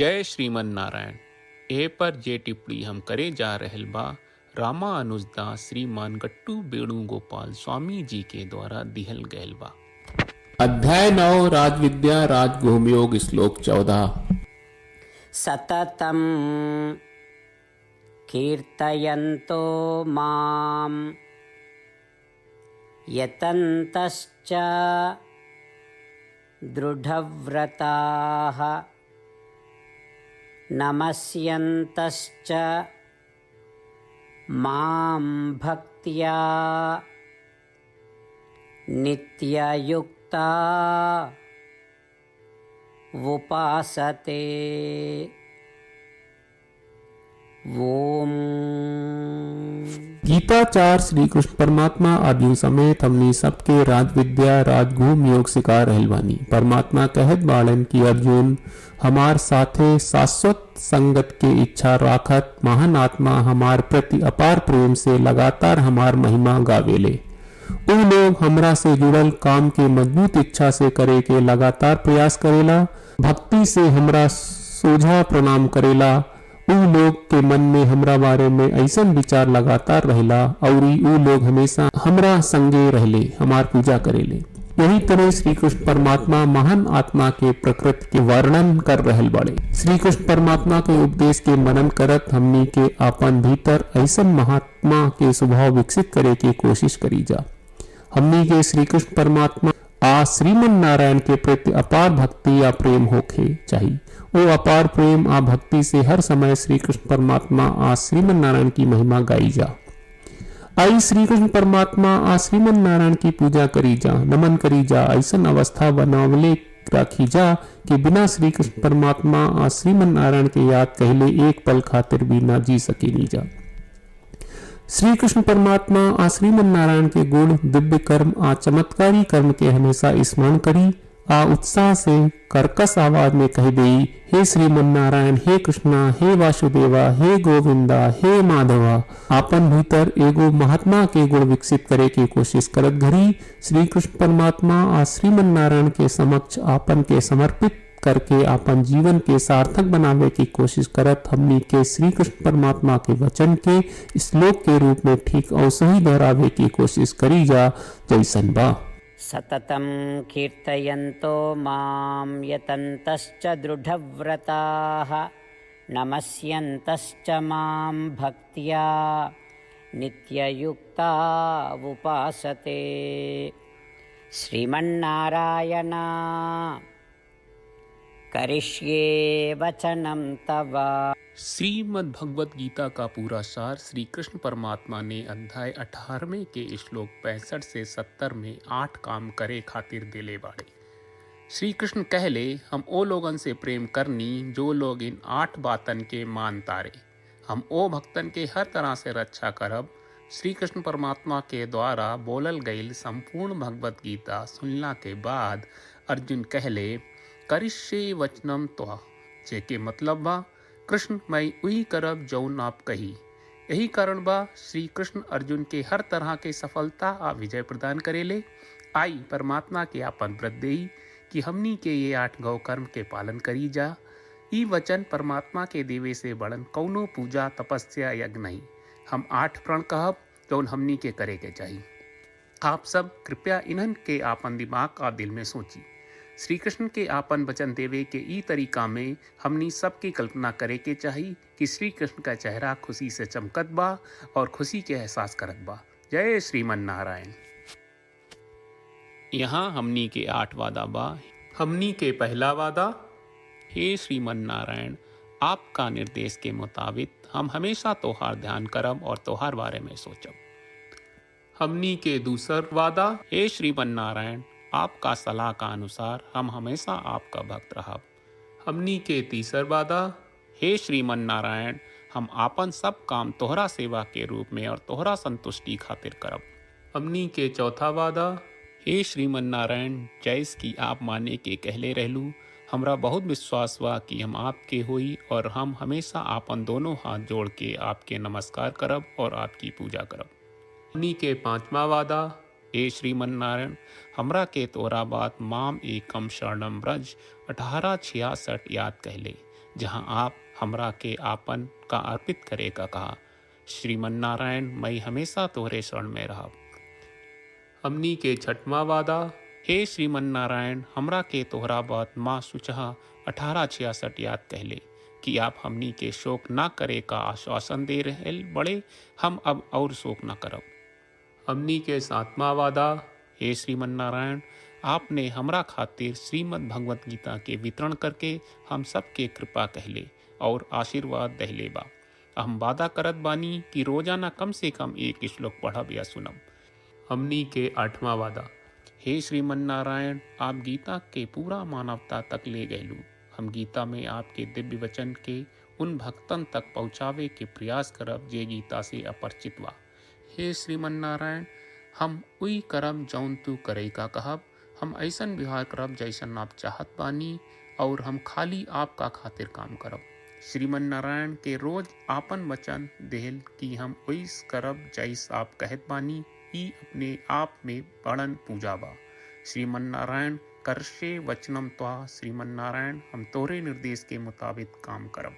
जय श्रीमन नारायण। ए पर जे टिप्पणी हम करे जा रहल बा रामा अनुजदास श्रीमान गट्टू वेणुगोपाल स्वामी जी के द्वारा दिहल गयल बा। अध्याय 9 राजविद्या राजगुह्योग श्लोक 14। सततं कीर्तयन्तो मां यतन्तश्च दृढव्रताः नमस्यन्तश्च मां भक्त्या नित्ययुक्ता उपासते। ओम। गीताचार्य श्री कृष्ण परमात्मा अर्जुन समेत हमनी सबके राजविद्या राजगुह्य योग सिखा रहल बानी। परमात्मा कहत बाड़न कि अर्जुन हमार साथे शाश्वत संगत के इच्छा राखत महान आत्मा हमार प्रति अपार प्रेम से लगातार हमार महिमा गावेले। उन लोग हमरा से जुड़ल काम के मजबूत इच्छा से करे के लगातार प्रयास करेला, भक्ति से हमरा सोझा प्रणाम करेला। उन लोग के मन में हमरा बारे में ऐसन विचार लगातार रहेला और उ लोग हमेशा हमरा संगे रहले, हमार पूजा करेले। यही तरह श्री कृष्ण परमात्मा महान आत्मा के प्रकृति के वर्णन कर रहल बाड़े। श्री कृष्ण परमात्मा के उपदेश के मनन करत हमनी के आपन भीतर ऐसन महात्मा के स्वभाव विकसित करे के कोशिश करी जा। हमनी के श्री कृष्ण परमात्मा आ श्रीमन नारायण के प्रति अपार भक्ति या प्रेम होखे चाहिए। वो अपार प्रेम आ भक्ति से हर समय श्री कृष्ण परमात्मा आ श्रीमन नारायण की महिमा गाई जा। आई श्री कृष्ण परमात्मा आ श्रीमन नारायण की पूजा करी जा, नमन करी जा। ऐसन अवस्था बनावले राखी जा कि बिना श्री कृष्ण परमात्मा आ श्रीमन नारायण के याद कहले एक पल खातिर भी ना जी सकेली जा। श्री कृष्ण परमात्मा आ श्रीमन नारायण के गुण, दिव्य कर्म आ चमत्कारी कर्म के हमेशा स्मरण करी आ उत्साह से कर्कश आवाज में कह देई, हे श्रीमन नारायण, हे कृष्णा, हे वासुदेवा, हे गोविंदा, हे माधवा। आपन भीतर एगो महात्मा के गुण विकसित करे की कोशिश करत घड़ी श्री कृष्ण परमात्मा आ श्रीमन नारायण के समक्ष आपन के समर्पित करके आपन जीवन के सार्थक बनावे की कोशिश करत हमनी के श्री कृष्ण परमात्मा के वचन के श्लोक के रूप में ठीक औसही दोहरावे की कोशिश करी जा जैसन बा। सततं कीर्तयन्तो मां यतन्तश्च दृढव्रताः नमस्यन्तश्च मां भक्त्या नित्ययुक्ता उपासते। श्रीमन्नारायण करिष्ये वचनं तव। श्रीमद् भगवत गीता का पूरा सार श्री कृष्ण परमात्मा ने अध्याय 18वें के श्लोक 65 से 70 में 8 काम करे खातिर दिले बाड़े। श्री कृष्ण कहले, हम ओ लोगन से प्रेम करनी जो लोग इन 8 बातन के मान तारे। हम ओ भक्तन के हर तरह से रक्षा करब। श्री कृष्ण परमात्मा के द्वारा बोलल गईल संपूर्ण भगवत गीता सुनला के बाद अर्जुन कहले, करिष्ये वचनम त्वा, जेके मतलब बा कृष्ण मैं वही करब जौन आप कही। यही कारण बा श्री कृष्ण अर्जुन के हर तरह के सफलता आ विजय प्रदान करेले। आई परमात्मा के आपन व्रत देई कि हमनी के ये 8 गौ कर्म के पालन करी जा। ई वचन परमात्मा के देवे से बड़न कौनो पूजा तपस्या यज्ञ नहीं। हम 8 प्रण कहब जौन हमनी के करे के चाहिए। आप सब कृपया इन्हन के आपन दिमाग और दिल में सोची। श्री कृष्ण के आपन वचन देवे के ई तरीका में हमनी सबकी कल्पना करे के चाहिए कि श्री कृष्ण का चेहरा खुशी से चमकत बा और खुशी के एहसास करत बा। जय श्रीमन नारायण। यहाँ हमनी के 8 वादा बा। हमनी के पहला वादा, हे श्रीमन नारायण, आपका निर्देश के मुताबिक हम हमेशा तोहार ध्यान करब और तोहार बारे में सोचब। हमनी के दूसर वादा, हे श्रीमन नारायण, आपका सलाह का अनुसार हम हमेशा आपका भक्त रहब। हमनी के तीसर वादा, हे श्रीमन नारायण, हम आपन सब काम तोहरा सेवा के रूप में और तोहरा संतुष्टि खातिर करब। हमनी के चौथा वादा, हे श्रीमन नारायण, जैस की आप माने के कहले रहलू, हमरा बहुत विश्वास बा कि हम आपके होई और हम हमेशा आपन दोनों हाथ जोड़ के आपके नमस्कार करब और आपकी पूजा करब। हमनी के पांचवा वादा, हे श्रीमन नारायण, हमरा के तोरा बात माम एकम शरणम ब्रज 1866 याद कहले। जहाँ आप हमरा के आपन का अर्पित करे का कहा। श्रीमन नारायण, मैं हमेशा तोहरे शरण में रहब। हमनी के छठवां वादा। हे श्रीमन नारायण, हमरा के तोहरा बात माँ सुचहा 1866 याद कहले कि आप हमनी के शोक ना करे का आश्वासन दे रहे बड़े, हम अब और शोक ना करब। हमनी के सातवां वादा। हे श्रीमन नारायण, आपने हमरा खातिर श्रीमद् भगवत गीता के वितरण करके हम सबके कृपा कहले और आशीर्वाद दहले बा। हम वादा करत बानी कि रोजाना कम से कम एक श्लोक पढ़ब या सुनब। हमनी के आठवां वादा। हे श्रीमन नारायण, आप गीता के पूरा मानवता तक ले गयलू। हम गीता में आपके दिव्य वचन के उन भक्तन तक पहुँचावे के प्रयास करब जे गीता से अपरिचित बा। हे श्रीमन नारायण, हम उई करब जौन तू करे का कहब। हम ऐसन व्यवहार करब जैसन आप चाहत बानी और हम खाली आपका खातिर काम करब। श्रीमन नारायण के रोज आपन वचन देहल कि हम वैस करब जैस आप कहत बानी, ई अपने आप में बड़न पूजा बा। श्रीमन नारायण, करशे वचनम त्वा। श्रीमन नारायण, हम तोरे निर्देश के मुताबिक काम करब।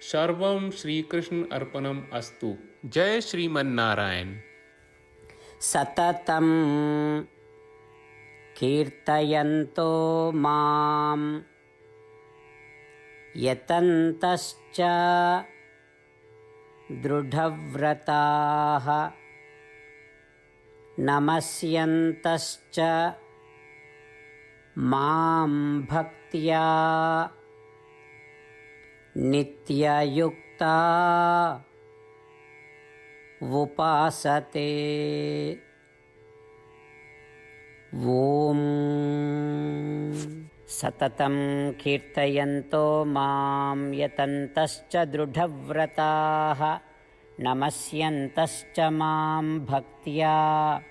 सर्वम श्री कृष्ण अर्पणम अस्तु। जय श्रीमन नारायण। सततं कीर्तयन्तो मां यतन्तश्च दृढव्रताः नमस्यन्तश्च मां भक्त्या नित्ययुक्ता उपासते। ॐ सततं कीर्तयन्तो मां यतन्तश्च दृढव्रताः नमस्यन्तश्च मां भक्त्या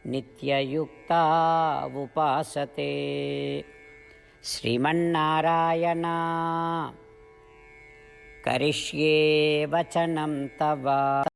नित्ययुक्ता उपासते। श्रीमन्नारायण, करिष्ये वचनं तव।